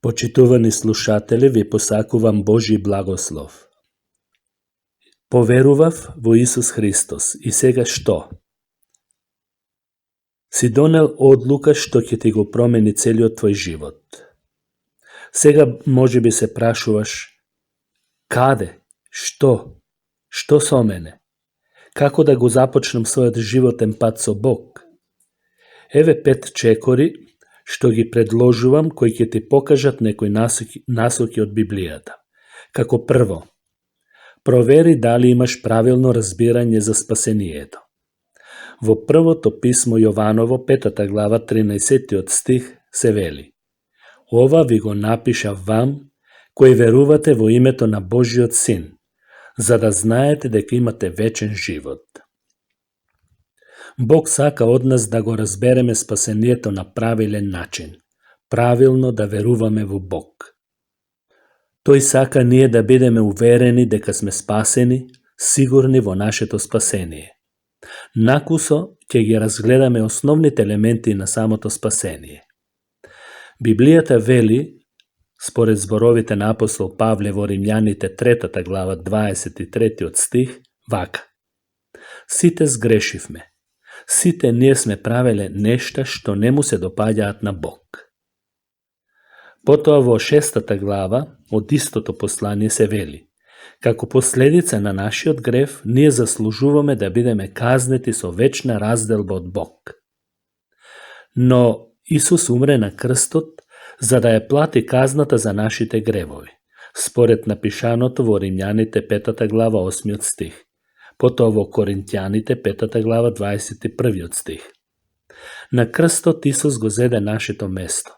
Почитувани слушатели, ви посакувам Божи благослов. Поверував во Исус Христос и сега што? Си донел одлука што ќе ти го промени целиот твој живот. Сега може би се прашуваш каде, што со мене, како да го започнам својот животен пат со Бог. Еве 5 чекори што ги предложувам, кои ќе ти покажат некои насоки од Библијата. Како прво, провери дали имаш правилно разбирање за спасението. Во првото писмо Јованово, 5 глава, 13 стих се вели: Ова ви го напишав вам, кои верувате во името на Божиот Син, за да знаете дека имате вечен живот. Бог сака од нас да го разбереме спасението на правилен начин, правилно да веруваме во Бог. Тој сака ние да бидеме уверени дека сме спасени, сигурни во нашето спасение. Накусо ќе ги разгледаме основните елементи на самото спасение. Библијата вели, според зборовите на апостол Павле во Римјаните 3 глава 23 стих, вака: Сите сгрешивме. Сите ние сме правеле нешта што не му се допаѓаат на Бог. Потоа во 6 глава од истото послание се вели: Како последица на нашиот грев, ние заслужуваме да бидеме казнети со вечна разделба од Бог. Но Исус умре на крстот за да ја плати казната за нашите гревови, според напишаното во Римјаните 5 глава 8 стих. Потоа во Коринтјаните 5 глава 21 стих. На крстот Исус го зеде нашето место,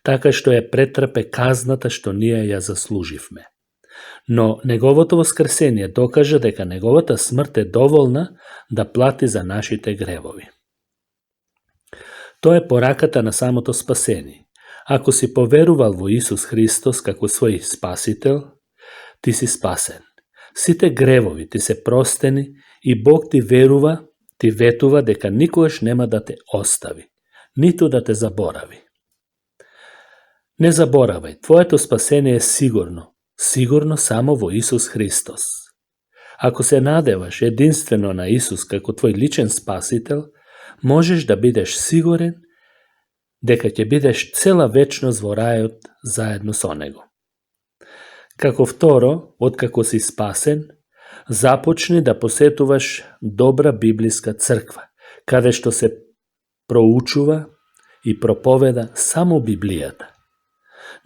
така што ја претрпе казната што ние ја заслуживме. Но неговото воскресение докажа дека неговата смрт е доволна да плати за нашите гревови. Тоа е пораката на самото спасение. Ако си поверувал во Исус Христос како свој спасител, ти си спасен. Сите гревови ти се простени и Бог ти ветува дека никогаш нема да те остави, ниту да те заборави. Не заборавај, твоето спасение е сигурно само во Исус Христос. Ако се надеваш единствено на Исус како твој личен спасител, можеш да бидеш сигурен дека ќе бидеш цела вечност во рајот заедно со Него. Како второ, откако си спасен, започни да посетуваш добра библиска црква, каде што се проучува и проповеда само Библијата.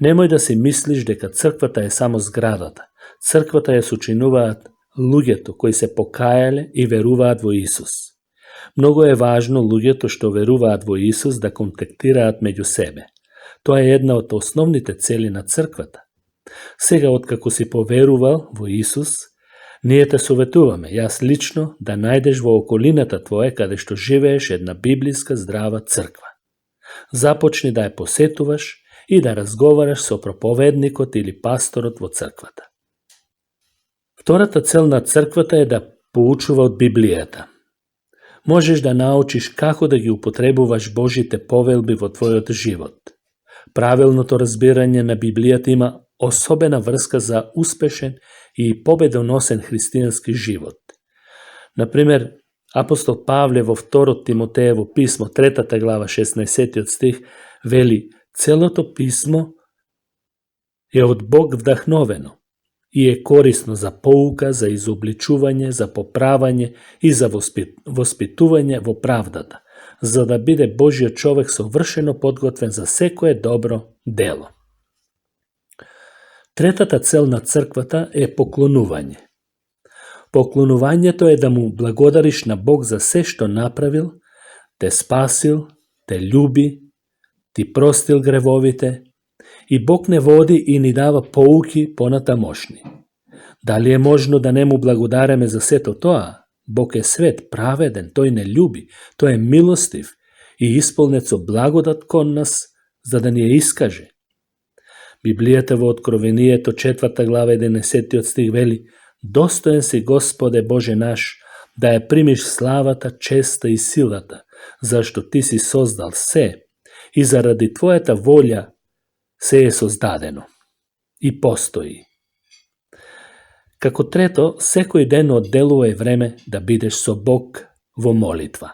Немој да си мислиш дека црквата е само зградата. Црквата ја сочинуваат луѓето кои се покајале и веруваат во Исус. Многу е важно луѓето што веруваат во Исус да контактираат меѓу себе. Тоа е една од основните цели на црквата. Сега, откако си поверувал во Исус, ние те советуваме, јас лично, да најдеш во околината твоја каде што живееш една библиска здрава црква. Започни да ја посетуваш и да разговараш со проповедникот или пасторот во црквата. Втората цел на црквата е да поучува од Библијата. Можеш да научиш како да ги употребуваш Божите повелби во твојот живот. Правилното разбирање на Библијата има особена врска за успешен и победоносен христијански живот. Например, апостол Павле во 2 Тимотеево писмо, 3 глава 16 стих, вели: Целото писмо е од Бог вдахновено и е корисно за поука, за изобличување, за поправање и за воспитување во правдата, за да биде Божиот човек совршено подготвен за секое добро дело. Третата цел на црквата е поклонување. Поклонувањето е да му благодариш на Бог за се што направил, те спасил, те љуби, ти простил гревовите, и Бог не води и ни дава поуки понатамошни. Дали е можно да не му благодареме за сето тоа? Бог е свет, праведен, тој не љуби, тој е милостив и исполнет со благодат кон нас, за да ни ја искаже. Библијата во Откровението 4 глава 11 стих вели: Достоен си Господе Боже наш, да ја примиш славата, честа и силата, зашто ти си создал се и заради твојата волја се е создадено и постои. Како трето, секој ден одделувај време да бидеш со Бог во молитва.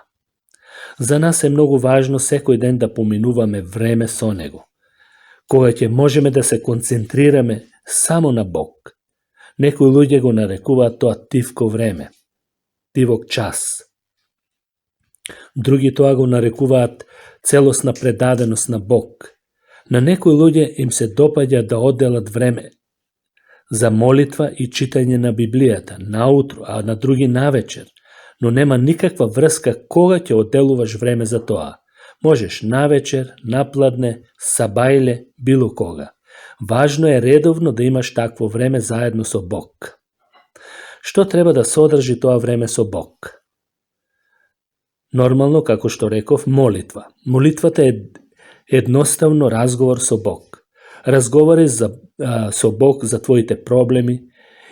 За нас е многу важно секој ден да поминуваме време со Него, кога ќе можеме да се концентрираме само на Бог. Некои луѓе го нарекуваат тоа тивко време, тивок час. Други тоа го нарекуваат целосна предаденост на Бог. На некои луѓе им се допаѓа да одделат време за молитва и читање на Библијата наутро, а на други навечер, но нема никаква врска кога ќе одделуваш време за тоа. Можеш навечер, напладне, сабајле, било кога. Важно е редовно да имаш такво време заедно со Бог. Што треба да содржи тоа време со Бог? Нормално, како што реков, молитва. Молитвата е едноставно разговор со Бог. Разговари со Бог за твоите проблеми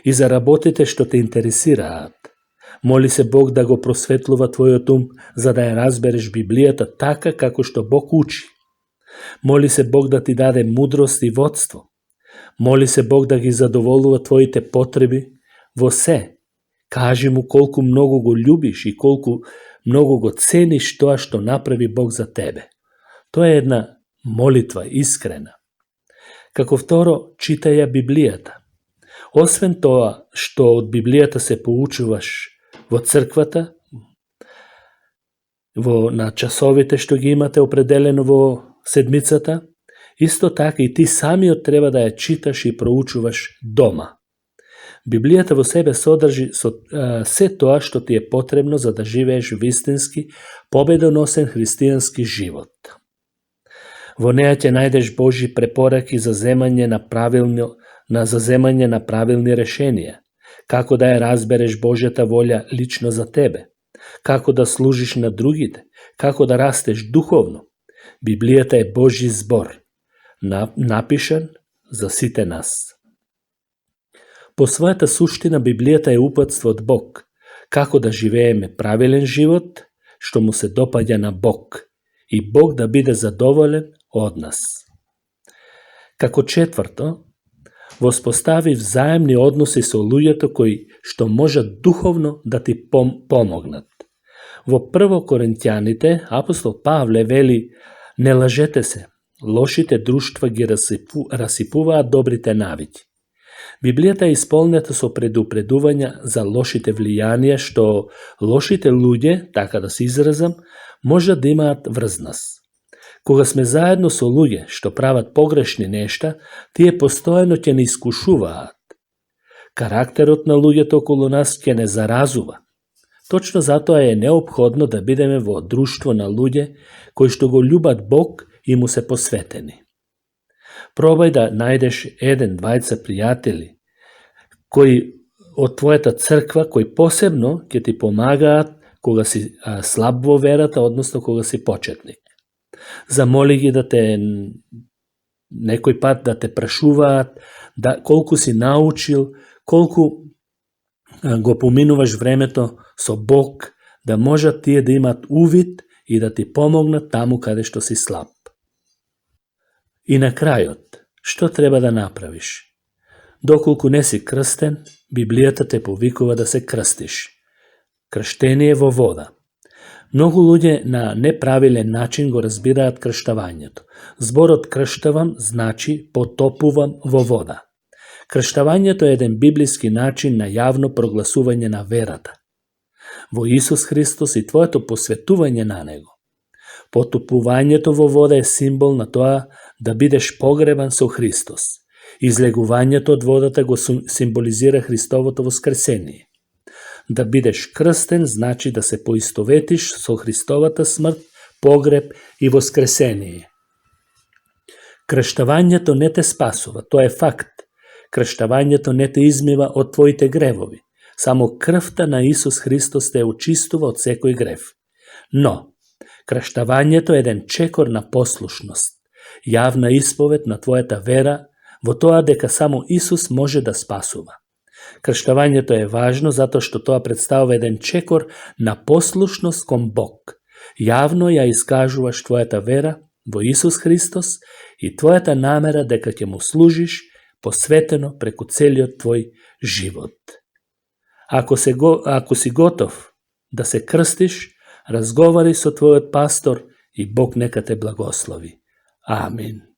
и за работите што те интересираат. Моли се Бог да го просветлува твојот ум, за да ја разбереш Библијата така како што Бог учи. Моли се Бог да ти даде мудрост и водство. Моли се Бог да ги задоволува твоите потреби во се. Кажи му колку многу го љубиш и колку многу го цениш тоа што направи Бог за тебе. Тоа е една молитва искрена. Како второ, читај ја Библијата. Освен тоа што од Библијата се поучуваш во црквата, на часовите што ги имате определено во седмицата, исто така и ти самиот треба да ја читаш и проучуваш дома. Библијата во себе содржи се тоа што ти е потребно за да живееш вистински, победоносен христијански живот. Во неја ќе најдеш Божји препораки за земање на правилни решенија, како да ја разбереш Божјата волја лично за тебе, како да служиш на другите, како да растеш духовно. Библијата е Божји збор, напишан за сите нас. По својата суштина Библијата е упатство од Бог, како да живееме правилен живот, што му се допаѓа на Бог, и Бог да биде задоволен од нас. Како четврто, воспостави взаемни односи со луѓето кои што можат духовно да ти помогнат. Во 1 Коринќаните апостол Павле вели: не лажете се, лошите друштва ги расипуваат добрите навики. Библијата е исполнета со предупредувања за лошите влијанија што лошите луѓе, така да се изразам, можат да имаат врз нас. Кога сме заедно со луѓе што прават погрешни нешта, тие постојано ќе не искушуваат. Карактерот на луѓето околу нас ќе не заразува. Точно затоа е неопходно да бидеме во друштво на луѓе кои што го љубат Бог и му се посветени. Пробај да најдеш 1-2 пријатели кои од твојата црква кои посебно ќе ти помагаат кога си слаб во верата, односно кога си почетник. Замоли ги да те некој пат да те прашуваат колку си научил, колку го поминуваш времето со Бог, да можат тие да имат увид и да ти помогнат таму каде што си слаб. И на крајот, што треба да направиш? Доколку не си крстен, Библијата те повикува да се крстиш. Крштение во вода. Многу луѓе на неправилен начин го разбираат крштавањето. Зборот крштавам значи потопувам во вода. Крштавањето е еден библиски начин на јавно прогласување на верата во Исус Христос и твоето посветување на Него. Потопувањето во вода е символ на тоа да бидеш погребан со Христос. Излегувањето од водата го символизира Христовото воскресение. Да бидеш крстен значи да се поистоветиш со Христовата смрт, погреб и воскресение. Крштавањето не те спасува, тоа е факт. Крштавањето не те измива од твоите гревови. Само крвта на Исус Христос те очистува од секој грев. Но, крштавањето е еден чекор на послушност, јавна исповед на твојата вера во тоа дека само Исус може да спасува. Крштавањето е важно затоа што тоа представува еден чекор на послушност кон Бог. Јавно ја искажуваш твојата вера во Исус Христос i tvoјата намера дека ќе му служиш посветено преку целиот твој живот. Ако си готов да се крстиш, разговари со твојот пастор и Бог нека те благослови. Амин.